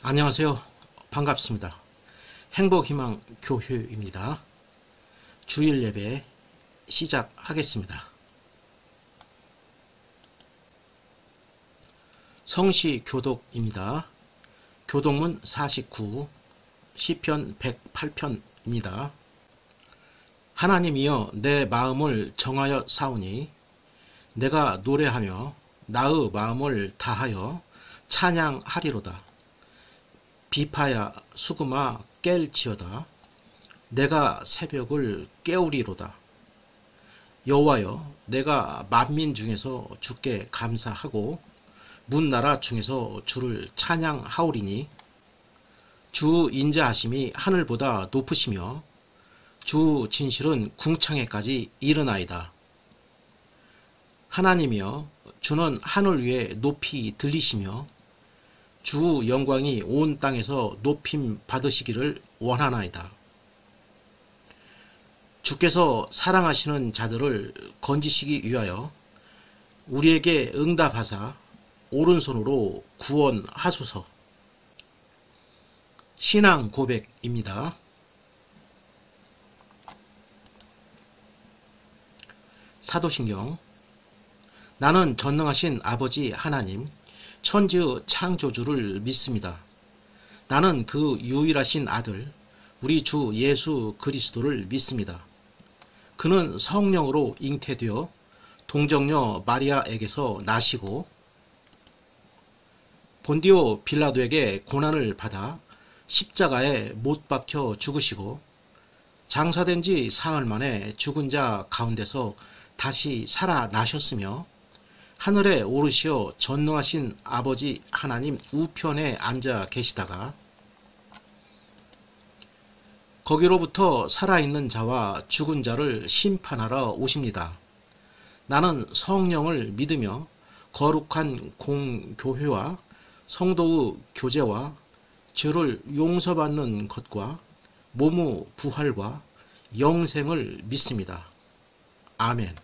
안녕하세요. 반갑습니다. 행복희망교회입니다. 주일 예배 시작하겠습니다. 성시교독입니다. 교독문 49, 시편 108편입니다. 하나님이여 내 마음을 정하여 사오니 내가 노래하며 나의 마음을 다하여 찬양하리로다. 비파야 수금아 깰지어다. 내가 새벽을 깨우리로다. 여호와여 내가 만민 중에서 주께 감사하고 문나라 중에서 주를 찬양하오리니 주 인자하심이 하늘보다 높으시며 주 진실은 궁창에까지 이르나이다. 하나님이여 주는 하늘 위에 높이 들리시며 주 영광이 온 땅에서 높임 받으시기를 원하나이다. 주께서 사랑하시는 자들을 건지시기 위하여 우리에게 응답하사 오른손으로 구원하소서. 신앙 고백입니다. 사도신경. 나는 전능하신 아버지 하나님 천지의 창조주를 믿습니다. 나는 그 유일하신 아들 우리 주 예수 그리스도를 믿습니다. 그는 성령으로 잉태되어 동정녀 마리아에게서 나시고 본디오 빌라도에게 고난을 받아 십자가에 못 박혀 죽으시고 장사된 지 사흘 만에 죽은 자 가운데서 다시 살아나셨으며 하늘에 오르시어 전능하신 아버지 하나님 우편에 앉아 계시다가 거기로부터 살아있는 자와 죽은 자를 심판하러 오십니다. 나는 성령을 믿으며 거룩한 공교회와 성도의 교제와 죄를 용서받는 것과 몸의 부활과 영생을 믿습니다. 아멘.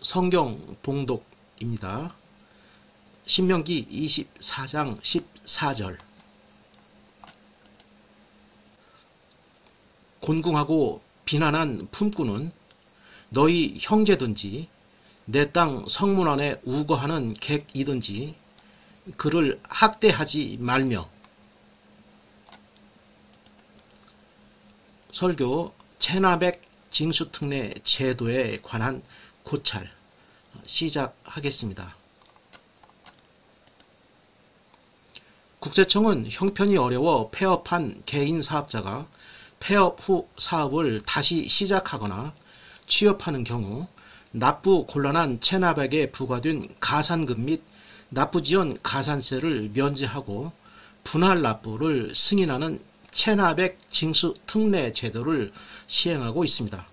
성경 봉독입니다. 신명기 24장 14절. 곤궁하고 비난한 품꾼은 너희 형제든지 내 땅 성문 안에 우거하는 객이든지 그를 학대하지 말며. 설교 체나백 징수특례 제도에 관한 고찰 시작하겠습니다. 국세청은 형편이 어려워 폐업한 개인 사업자가 폐업 후 사업을 다시 시작하거나 취업하는 경우 납부 곤란한 체납액에 부과된 가산금 및 납부지연 가산세를 면제하고 분할 납부를 승인하는 체납액 징수 특례 제도를 시행하고 있습니다.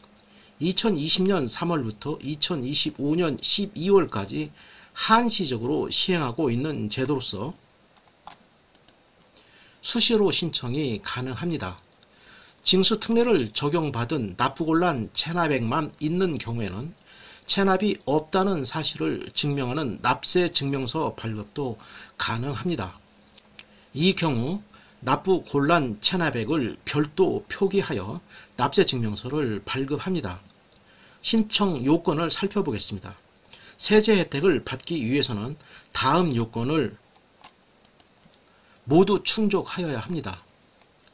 2020년 3월부터 2025년 12월까지 한시적으로 시행하고 있는 제도로서 수시로 신청이 가능합니다. 징수 특례를 적용받은 납부곤란 체납액만 있는 경우에는 체납이 없다는 사실을 증명하는 납세 증명서 발급도 가능합니다. 이 경우 납부 곤란 체납액을 별도 표기하여 납세 증명서를 발급합니다. 신청 요건을 살펴보겠습니다. 세제 혜택을 받기 위해서는 다음 요건을 모두 충족하여야 합니다.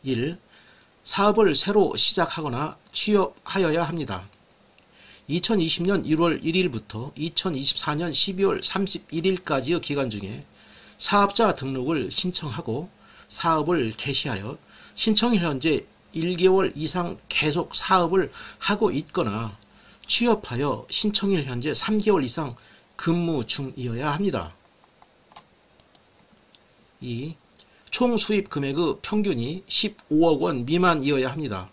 1. 사업을 새로 시작하거나 취업하여야 합니다. 2020년 1월 1일부터 2024년 12월 31일까지의 기간 중에 사업자 등록을 신청하고 사업을 개시하여 신청일 현재 1개월 이상 계속 사업을 하고 있거나 취업하여 신청일 현재 3개월 이상 근무 중이어야 합니다. 2. 총 수입 금액의 평균이 15억 원 미만이어야 합니다.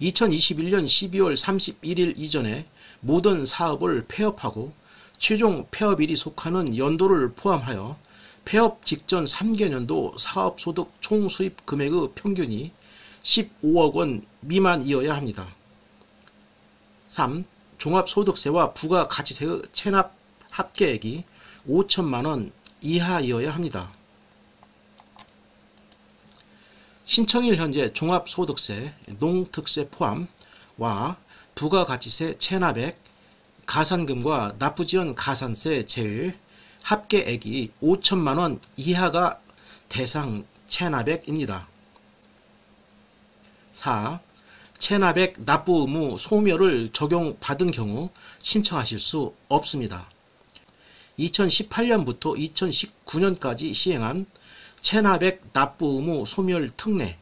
2021년 12월 31일 이전에 모든 사업을 폐업하고 최종 폐업일이 속하는 연도를 포함하여 폐업 직전 3개년도 사업소득 총수입 금액의 평균이 15억 원 미만이어야 합니다. 3. 종합소득세와 부가가치세의 체납 합계액이 5천만원 이하여야 합니다. 신청일 현재 종합소득세, 농특세 포함과 부가가치세 체납액, 가산금과 납부지연 가산세 제외 합계액이 5천만원 이하가 대상 체납액입니다. 4. 체납액 납부 의무 소멸을 적용받은 경우 신청하실 수 없습니다. 2018년부터 2019년까지 시행한 체납액 납부 의무 소멸 특례,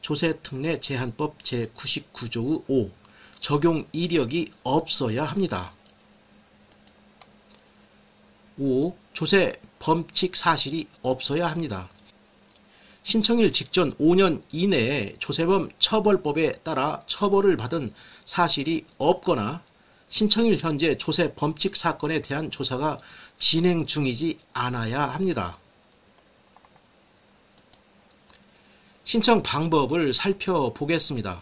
조세특례 제한법 제99조의 5 적용 이력이 없어야 합니다. 5. 조세 범칙 사실이 없어야 합니다. 신청일 직전 5년 이내에 조세범 처벌법에 따라 처벌을 받은 사실이 없거나 신청일 현재 조세 범칙 사건에 대한 조사가 진행 중이지 않아야 합니다. 신청 방법을 살펴보겠습니다.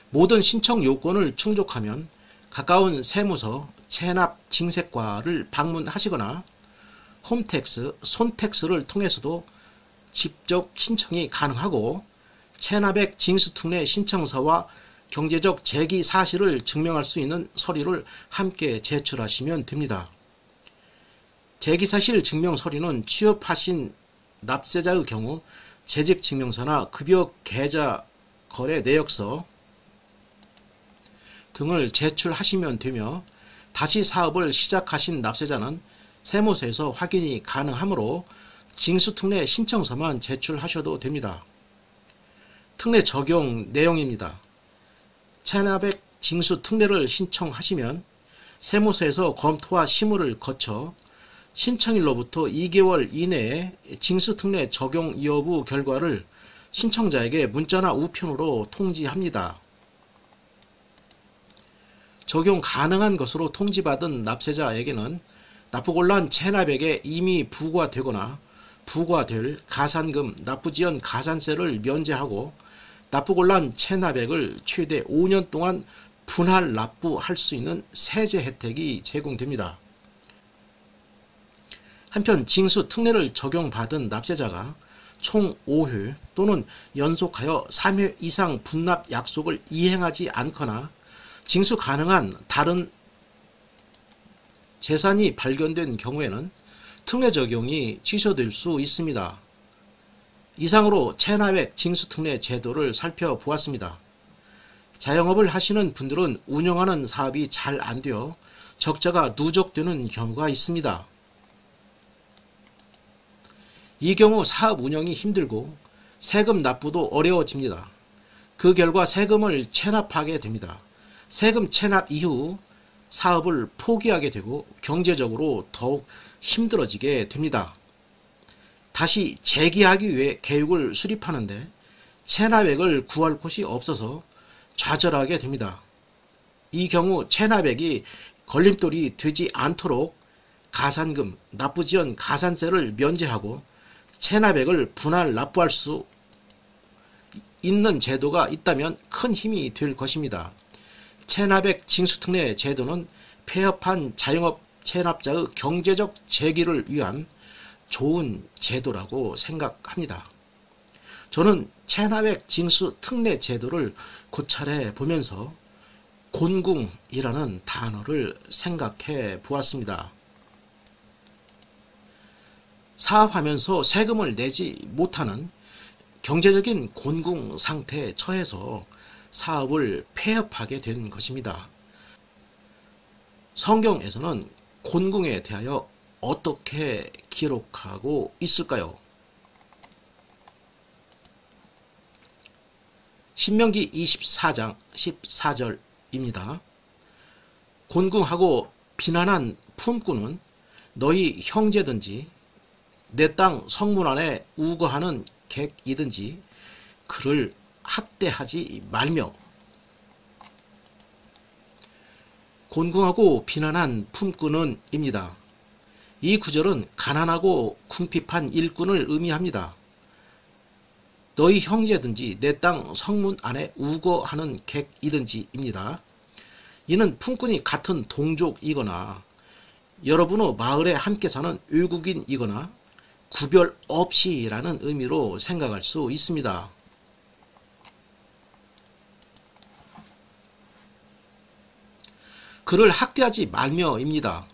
모든 신청 요건을 충족하면 가까운 세무서 체납징세과를 방문하시거나 홈택스, 손택스를 통해서도 직접 신청이 가능하고 체납액 징수특례 신청서와 경제적 재기 사실을 증명할 수 있는 서류를 함께 제출하시면 됩니다. 재기사실 증명 서류는 취업하신 납세자의 경우 재직증명서나 급여 계좌 거래 내역서 등을 제출하시면 되며 다시 사업을 시작하신 납세자는 세무서에서 확인이 가능하므로 징수특례 신청서만 제출하셔도 됩니다. 특례 적용 내용입니다. 체납액 징수특례를 신청하시면 세무서에서 검토와 심의를 거쳐 신청일로부터 2개월 이내에 징수특례 적용 여부 결과를 신청자에게 문자나 우편으로 통지합니다. 적용 가능한 것으로 통지받은 납세자에게는 납부곤란 체납액에 이미 부과되거나 부과될 가산금, 납부지연 가산세를 면제하고 납부곤란 체납액을 최대 5년 동안 분할 납부할 수 있는 세제 혜택이 제공됩니다. 한편 징수특례를 적용받은 납세자가 총 5회 또는 연속하여 3회 이상 분납 약속을 이행하지 않거나 징수 가능한 다른 재산이 발견된 경우에는 특례 적용이 취소될 수 있습니다. 이상으로 체납액 징수특례 제도를 살펴보았습니다. 자영업을 하시는 분들은 운영하는 사업이 잘 안되어 적자가 누적되는 경우가 있습니다. 이 경우 사업 운영이 힘들고 세금 납부도 어려워집니다. 그 결과 세금을 체납하게 됩니다. 세금 체납 이후 사업을 포기하게 되고 경제적으로 더욱 힘들어지게 됩니다. 다시 재기하기 위해 계획을 수립하는데 체납액을 구할 곳이 없어서 좌절하게 됩니다. 이 경우 체납액이 걸림돌이 되지 않도록 가산금, 납부지연 가산세를 면제하고 체납액을 분할 납부할 수 있는 제도가 있다면 큰 힘이 될 것입니다. 체납액 징수특례 제도는 폐업한 자영업 체납자의 경제적 재기를 위한 좋은 제도라고 생각합니다. 저는 체납액 징수특례 제도를 고찰해 보면서 곤궁이라는 단어를 생각해 보았습니다. 사업하면서 세금을 내지 못하는 경제적인 곤궁 상태에 처해서 사업을 폐업하게 된 것입니다. 성경에서는 곤궁에 대하여 어떻게 기록하고 있을까요? 신명기 24장 14절입니다. 곤궁하고 비난한 품꾼은 너희 형제든지 내 땅 성문 안에 우거하는 객이든지 그를 학대하지 말며. 곤궁하고 비난한 품꾼은 입니다. 이 구절은 가난하고 궁핍한 일꾼을 의미합니다. 너희 형제든지 내 땅 성문 안에 우거하는 객이든지 입니다. 이는 품꾼이 같은 동족이거나 여러분의 마을에 함께 사는 외국인이거나 구별 없이라는 의미로 생각할 수 있습니다. 그를 학대하지 말며입니다.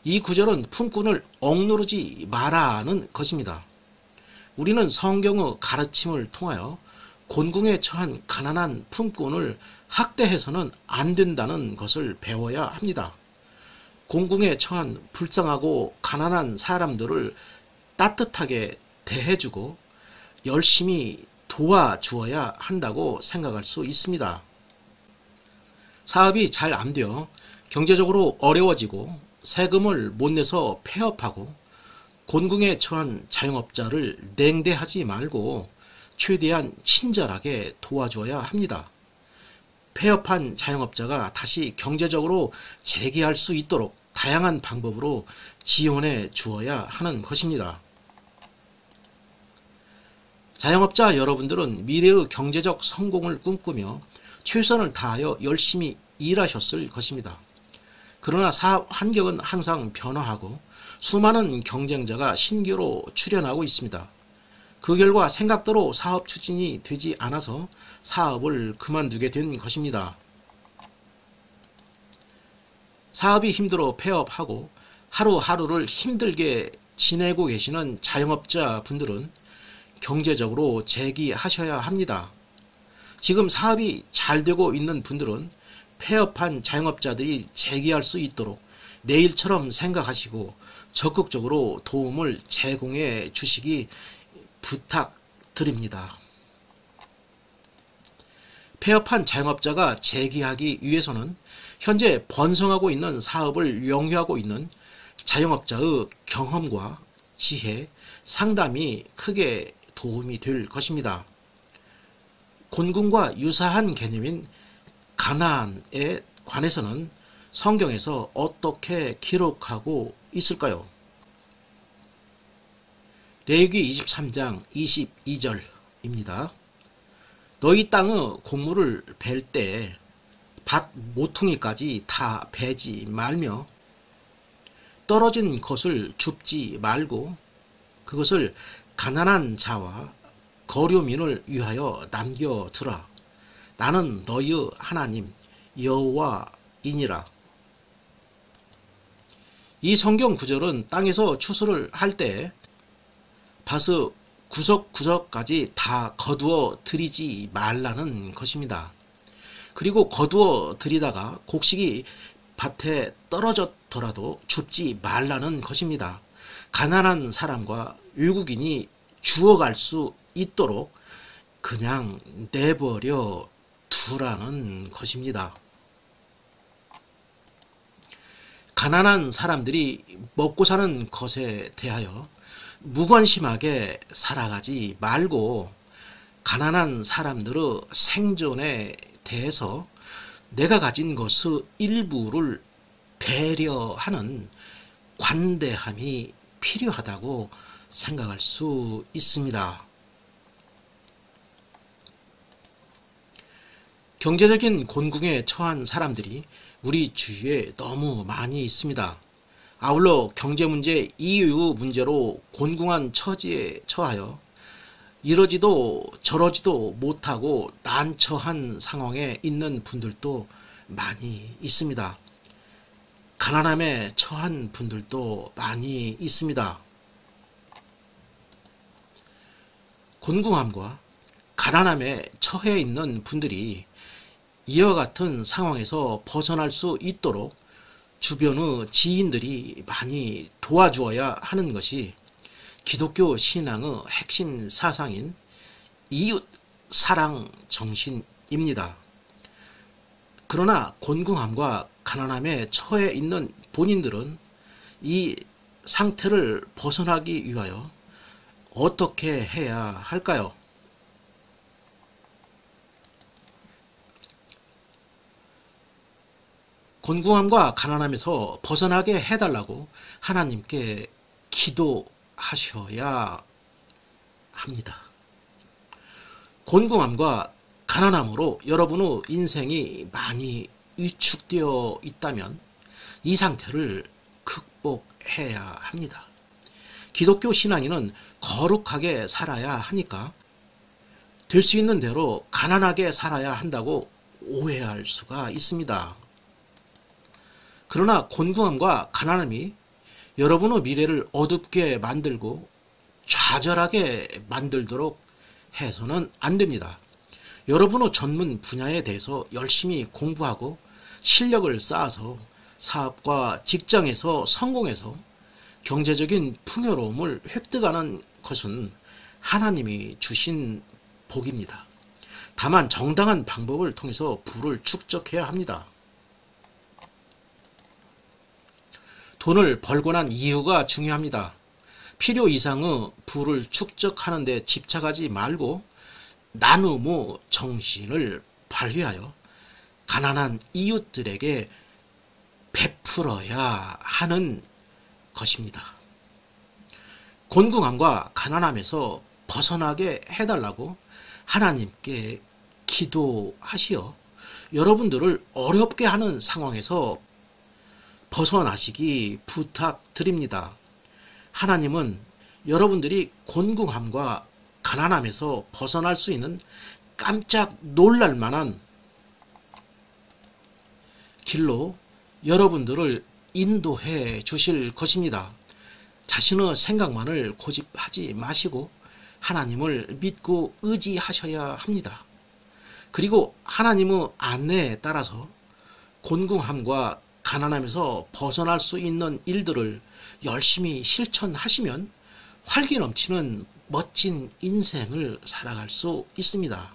이 구절은 품꾼을 억누르지 마라는 것입니다. 우리는 성경의 가르침을 통하여 곤궁에 처한 가난한 품꾼을 학대해서는 안 된다는 것을 배워야 합니다. 곤궁에 처한 불쌍하고 가난한 사람들을 따뜻하게 대해주고 열심히 도와주어야 한다고 생각할 수 있습니다. 사업이 잘 안 되어 경제적으로 어려워지고 세금을 못 내서 폐업하고 곤궁에 처한 자영업자를 냉대하지 말고 최대한 친절하게 도와줘야 합니다. 폐업한 자영업자가 다시 경제적으로 재기할 수 있도록 다양한 방법으로 지원해 주어야 하는 것입니다. 자영업자 여러분들은 미래의 경제적 성공을 꿈꾸며 최선을 다하여 열심히 일하셨을 것입니다. 그러나 사업 환경은 항상 변화하고 수많은 경쟁자가 신규로 출현하고 있습니다. 그 결과 생각대로 사업 추진이 되지 않아서 사업을 그만두게 된 것입니다. 사업이 힘들어 폐업하고 하루하루를 힘들게 지내고 계시는 자영업자 분들은 경제적으로 재기하셔야 합니다. 지금 사업이 잘 되고 있는 분들은 폐업한 자영업자들이 재기할 수 있도록 내일처럼 생각하시고 적극적으로 도움을 제공해 주시기 부탁드립니다. 폐업한 자영업자가 재기하기 위해서는 현재 번성하고 있는 사업을 영위하고 있는 자영업자의 경험과 지혜, 상담이 크게 도움이 될 것입니다. 곤궁과 유사한 개념인 가난에 관해서는 성경에서 어떻게 기록하고 있을까요? 레위기 23장 22절입니다. 너희 땅의 곡물을 벨 때 밭 모퉁이까지 다 베지 말며 떨어진 것을 줍지 말고 그것을 가난한 자와 거류민을 위하여 남겨두라. 나는 너희의 하나님 여호와이니라. 이 성경 구절은 땅에서 추수를 할 때 밭의 구석구석까지 다 거두어 들이지 말라는 것입니다. 그리고 거두어 들이다가 곡식이 밭에 떨어졌더라도 줍지 말라는 것입니다. 가난한 사람과 외국인이 주워갈 수 있도록 그냥 내버려 두라는 것입니다. 가난한 사람들이 먹고 사는 것에 대하여 무관심하게 살아가지 말고 가난한 사람들의 생존에 대해서 내가 가진 것의 일부를 배려하는 관대함이 필요하다고 생각할 수 있습니다. 경제적인 곤궁에 처한 사람들이 우리 주위에 너무 많이 있습니다. 아울러 경제 문제 이유 문제로 곤궁한 처지에 처하여 이러지도 저러지도 못하고 난처한 상황에 있는 분들도 많이 있습니다. 가난함에 처한 분들도 많이 있습니다. 곤궁함과 가난함에 처해 있는 분들이 이와 같은 상황에서 벗어날 수 있도록 주변의 지인들이 많이 도와주어야 하는 것이 기독교 신앙의 핵심 사상인 이웃 사랑 정신입니다. 그러나 곤궁함과 가난함에 처해 있는 본인들은 이 상태를 벗어나기 위하여 어떻게 해야 할까요? 곤궁함과 가난함에서 벗어나게 해달라고 하나님께 기도하셔야 합니다. 곤궁함과 가난함으로 여러분의 인생이 많이 위축되어 있다면 이 상태를 극복해야 합니다. 기독교 신앙인은 거룩하게 살아야 하니까 될 수 있는 대로 가난하게 살아야 한다고 오해할 수가 있습니다. 그러나 곤궁함과 가난함이 여러분의 미래를 어둡게 만들고 좌절하게 만들도록 해서는 안 됩니다. 여러분의 전문 분야에 대해서 열심히 공부하고 실력을 쌓아서 사업과 직장에서 성공해서 경제적인 풍요로움을 획득하는 것은 하나님이 주신 복입니다. 다만 정당한 방법을 통해서 부를 축적해야 합니다. 돈을 벌고 난 이유가 중요합니다. 필요 이상의 부를 축적하는 데 집착하지 말고 나눔의 정신을 발휘하여 가난한 이웃들에게 베풀어야 하는 것입니다. 곤궁함과 가난함에서 벗어나게 해달라고 하나님께 기도하시어 여러분들을 어렵게 하는 상황에서 벗어나시기 부탁드립니다. 하나님은 여러분들이 곤궁함과 가난함에서 벗어날 수 있는 깜짝 놀랄 만한 길로 여러분들을 인도해 주실 것입니다. 자신의 생각만을 고집하지 마시고 하나님을 믿고 의지하셔야 합니다. 그리고 하나님의 안내에 따라서 곤궁함과 가난함에서 벗어날 수 있는 일들을 열심히 실천하시면 활기 넘치는 멋진 인생을 살아갈 수 있습니다.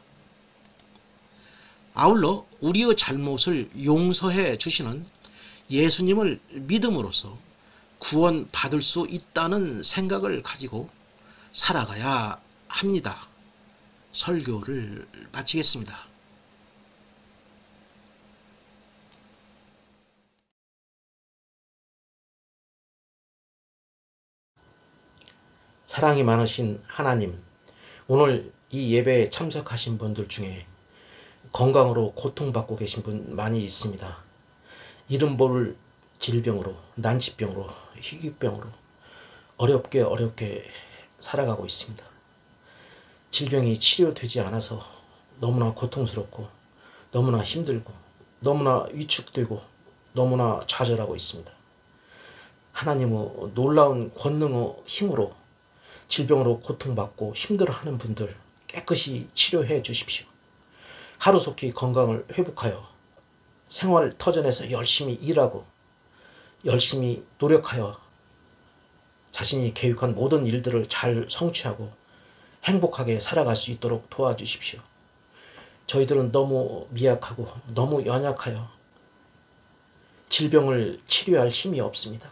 아울러 우리의 잘못을 용서해 주시는 예수님을 믿음으로써 구원받을 수 있다는 생각을 가지고 살아가야 합니다. 설교를 마치겠습니다. 사랑이 많으신 하나님, 오늘 이 예배에 참석하신 분들 중에 건강으로 고통받고 계신 분 많이 있습니다. 이름 모를 질병으로, 난치병으로, 희귀병으로 어렵게 살아가고 있습니다. 질병이 치료되지 않아서 너무나 고통스럽고 너무나 힘들고 너무나 위축되고 너무나 좌절하고 있습니다. 하나님의 놀라운 권능의 힘으로 질병으로 고통받고 힘들어하는 분들 깨끗이 치료해 주십시오. 하루속히 건강을 회복하여 생활터전에서 열심히 일하고 열심히 노력하여 자신이 계획한 모든 일들을 잘 성취하고 행복하게 살아갈 수 있도록 도와주십시오. 저희들은 너무 미약하고 너무 연약하여 질병을 치료할 힘이 없습니다.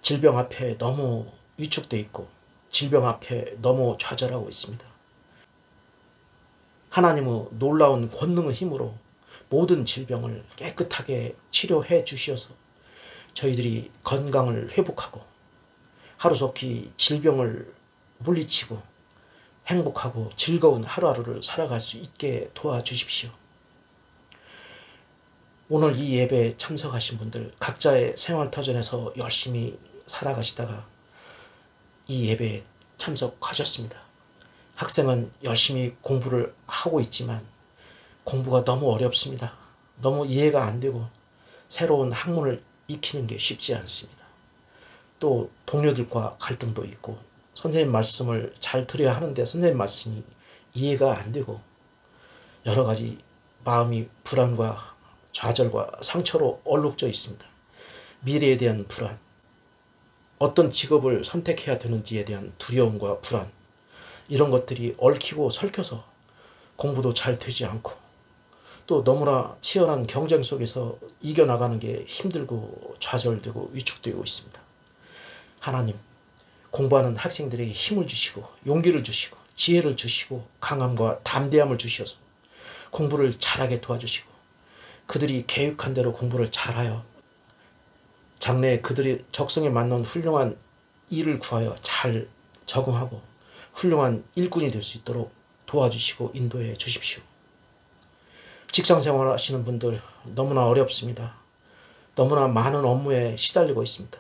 질병 앞에 너무 위축되어 있고 질병 앞에 너무 좌절하고 있습니다. 하나님의 놀라운 권능의 힘으로 모든 질병을 깨끗하게 치료해 주셔서 저희들이 건강을 회복하고 하루속히 질병을 물리치고 행복하고 즐거운 하루하루를 살아갈 수 있게 도와주십시오. 오늘 이 예배에 참석하신 분들 각자의 생활터전에서 열심히 살아가시다가 이 예배에 참석하셨습니다. 학생은 열심히 공부를 하고 있지만 공부가 너무 어렵습니다. 너무 이해가 안 되고 새로운 학문을 익히는 게 쉽지 않습니다. 또 동료들과 갈등도 있고 선생님 말씀을 잘 들어야 하는데 선생님 말씀이 이해가 안 되고 여러 가지 마음이 불안과 좌절과 상처로 얼룩져 있습니다. 미래에 대한 불안, 어떤 직업을 선택해야 되는지에 대한 두려움과 불안, 이런 것들이 얽히고 설켜서 공부도 잘 되지 않고 또 너무나 치열한 경쟁 속에서 이겨나가는 게 힘들고 좌절되고 위축되고 있습니다. 하나님, 공부하는 학생들에게 힘을 주시고 용기를 주시고 지혜를 주시고 강함과 담대함을 주셔서 공부를 잘하게 도와주시고 그들이 계획한 대로 공부를 잘하여 장래에 그들이 적성에 맞는 훌륭한 일을 구하여 잘 적응하고 훌륭한 일꾼이 될 수 있도록 도와주시고 인도해 주십시오. 직장생활 하시는 분들 너무나 어렵습니다. 너무나 많은 업무에 시달리고 있습니다.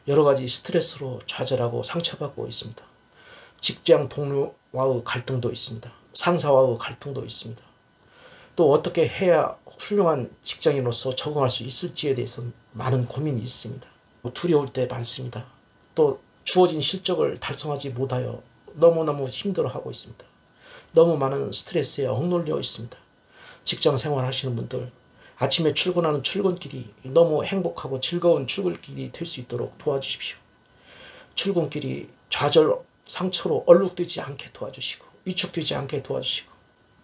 여러 가지 스트레스로 좌절하고 상처받고 있습니다. 직장 동료와의 갈등도 있습니다. 상사와의 갈등도 있습니다. 또 어떻게 해야 훌륭한 직장인으로서 적응할 수 있을지에 대해서 많은 고민이 있습니다. 두려울 때 많습니다. 또 주어진 실적을 달성하지 못하여 너무너무 힘들어하고 있습니다. 너무 많은 스트레스에 억눌려 있습니다. 직장 생활 하시는 분들, 아침에 출근하는 출근길이 너무 행복하고 즐거운 출근길이 될 수 있도록 도와주십시오. 출근길이 좌절, 상처로 얼룩되지 않게 도와주시고, 위축되지 않게 도와주시고,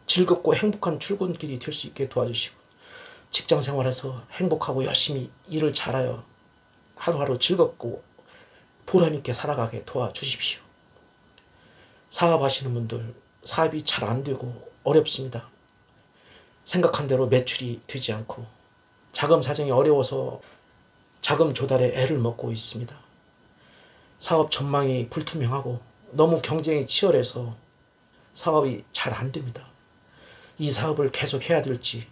즐겁고 행복한 출근길이 될 수 있게 도와주시고, 직장 생활에서 행복하고 열심히 일을 잘하여 하루하루 즐겁고 보람있게 살아가게 도와주십시오. 사업하시는 분들, 사업이 잘 안 되고 어렵습니다. 생각한 대로 매출이 되지 않고 자금 사정이 어려워서 자금 조달에 애를 먹고 있습니다. 사업 전망이 불투명하고 너무 경쟁이 치열해서 사업이 잘 안 됩니다. 이 사업을 계속 해야 될지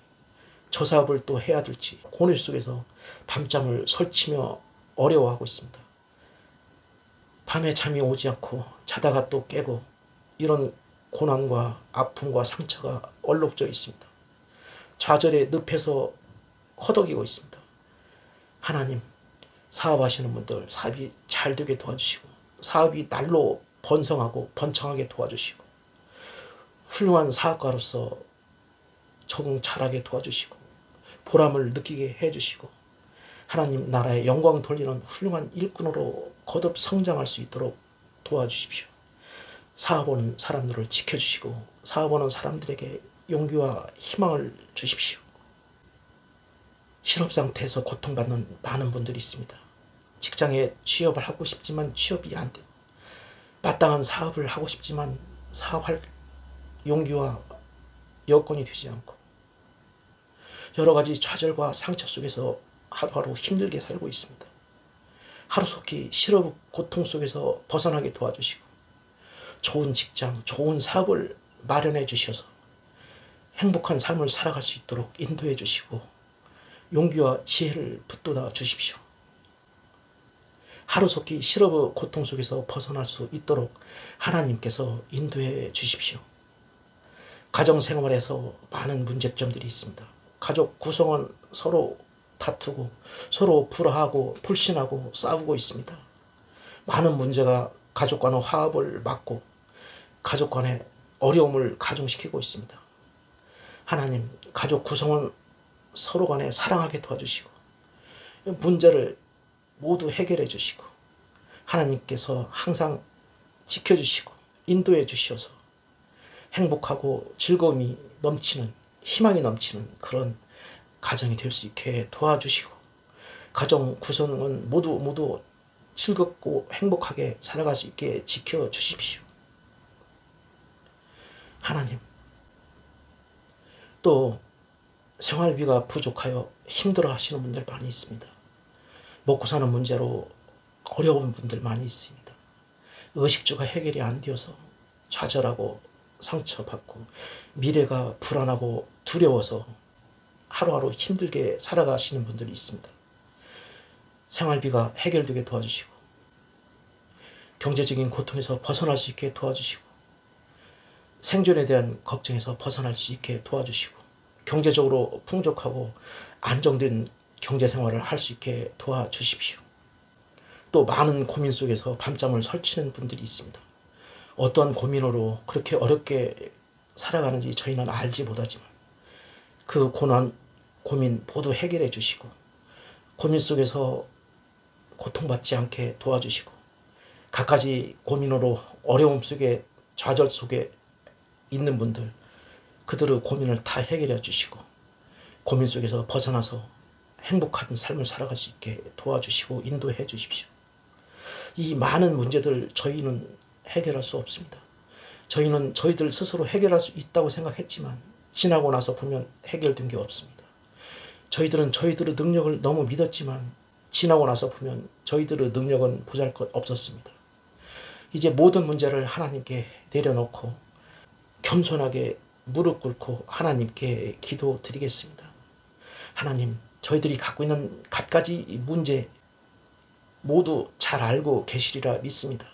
저 사업을 또 해야 될지 고뇌 속에서 밤잠을 설치며 어려워하고 있습니다. 밤에 잠이 오지 않고 자다가 또 깨고 이런 고난과 아픔과 상처가 얼룩져 있습니다. 좌절의 늪에서 허덕이고 있습니다. 하나님, 사업하시는 분들 사업이 잘 되게 도와주시고 사업이 날로 번성하고 번창하게 도와주시고 훌륭한 사업가로서 적응 잘하게 도와주시고 보람을 느끼게 해주시고 하나님 나라의 영광 돌리는 훌륭한 일꾼으로 거듭 성장할 수 있도록 도와주십시오. 사업하는 사람들을 지켜주시고 사업하는 사람들에게 용기와 희망을 주십시오. 실업 상태에서 고통받는 많은 분들이 있습니다. 직장에 취업을 하고 싶지만 취업이 안 돼요. 마땅한 사업을 하고 싶지만 사업할 용기와 여건이 되지 않고 여러 가지 좌절과 상처 속에서 하루하루 힘들게 살고 있습니다. 하루속히 실업 고통 속에서 벗어나게 도와주시고 좋은 직장, 좋은 사업을 마련해 주셔서 행복한 삶을 살아갈 수 있도록 인도해 주시고 용기와 지혜를 북돋아 주십시오. 하루속히 실업의 고통 속에서 벗어날 수 있도록 하나님께서 인도해 주십시오. 가정생활에서 많은 문제점들이 있습니다. 가족 구성원 서로 다투고 서로 불화하고 불신하고 싸우고 있습니다. 많은 문제가 가족 간의 화합을 막고 가족 간의 어려움을 가중시키고 있습니다. 하나님, 가족 구성원 서로 간에 사랑하게 도와주시고 문제를 모두 해결해 주시고 하나님께서 항상 지켜주시고 인도해 주셔서 행복하고 즐거움이 넘치는 희망이 넘치는 그런 가정이 될 수 있게 도와주시고 가정 구성은 모두 즐겁고 행복하게 살아갈 수 있게 지켜주십시오. 하나님, 또 생활비가 부족하여 힘들어 하시는 분들 많이 있습니다. 먹고 사는 문제로 어려운 분들 많이 있습니다. 의식주가 해결이 안 되어서 좌절하고 상처받고 미래가 불안하고 두려워서 하루하루 힘들게 살아가시는 분들이 있습니다. 생활비가 해결되게 도와주시고 경제적인 고통에서 벗어날 수 있게 도와주시고 생존에 대한 걱정에서 벗어날 수 있게 도와주시고 경제적으로 풍족하고 안정된 경제생활을 할 수 있게 도와주십시오. 또 많은 고민 속에서 밤잠을 설치는 분들이 있습니다. 어떠한 고민으로 그렇게 어렵게 살아가는지 저희는 알지 못하지만 그 고난, 고민 모두 해결해 주시고 고민 속에서 고통받지 않게 도와주시고 갖가지 고민으로 어려움 속에 좌절 속에 있는 분들 그들의 고민을 다 해결해 주시고 고민 속에서 벗어나서 행복한 삶을 살아갈 수 있게 도와주시고 인도해 주십시오. 이 많은 문제들 저희는 해결할 수 없습니다. 저희는 저희들 스스로 해결할 수 있다고 생각했지만 지나고 나서 보면 해결된 게 없습니다. 저희들은 저희들의 능력을 너무 믿었지만 지나고 나서 보면 저희들의 능력은 보잘것 없었습니다. 이제 모든 문제를 하나님께 내려놓고 겸손하게 무릎 꿇고 하나님께 기도드리겠습니다. 하나님, 저희들이 갖고 있는 갖가지 문제 모두 잘 알고 계시리라 믿습니다.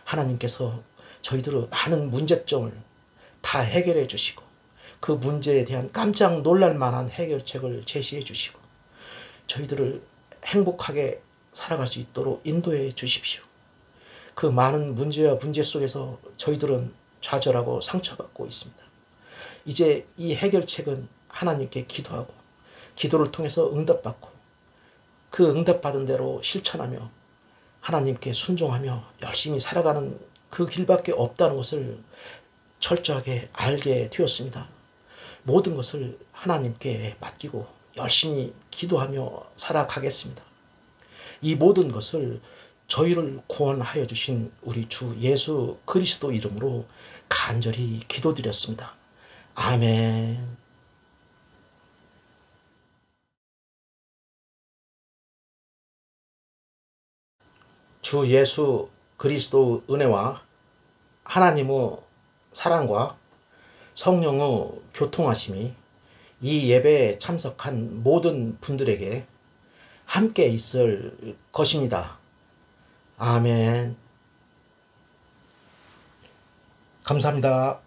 하나님께서 저희들의 많은 문제점을 다 해결해 주시고 그 문제에 대한 깜짝 놀랄 만한 해결책을 제시해 주시고 저희들을 행복하게 살아갈 수 있도록 인도해 주십시오. 그 많은 문제와 문제 속에서 저희들은 좌절하고 상처받고 있습니다. 이제 이 해결책은 하나님께 기도하고 기도를 통해서 응답받고 그 응답받은 대로 실천하며 하나님께 순종하며 열심히 살아가는 그 길밖에 없다는 것을 철저하게 알게 되었습니다. 모든 것을 하나님께 맡기고 열심히 기도하며 살아가겠습니다. 이 모든 것을 저희를 구원하여 주신 우리 주 예수 그리스도 이름으로 간절히 기도드렸습니다. 아멘. 주 예수 그리스도의 은혜와 하나님의 사랑과 성령의 교통하심이 이 예배에 참석한 모든 분들에게 함께 있을 것입니다. 아멘. 감사합니다.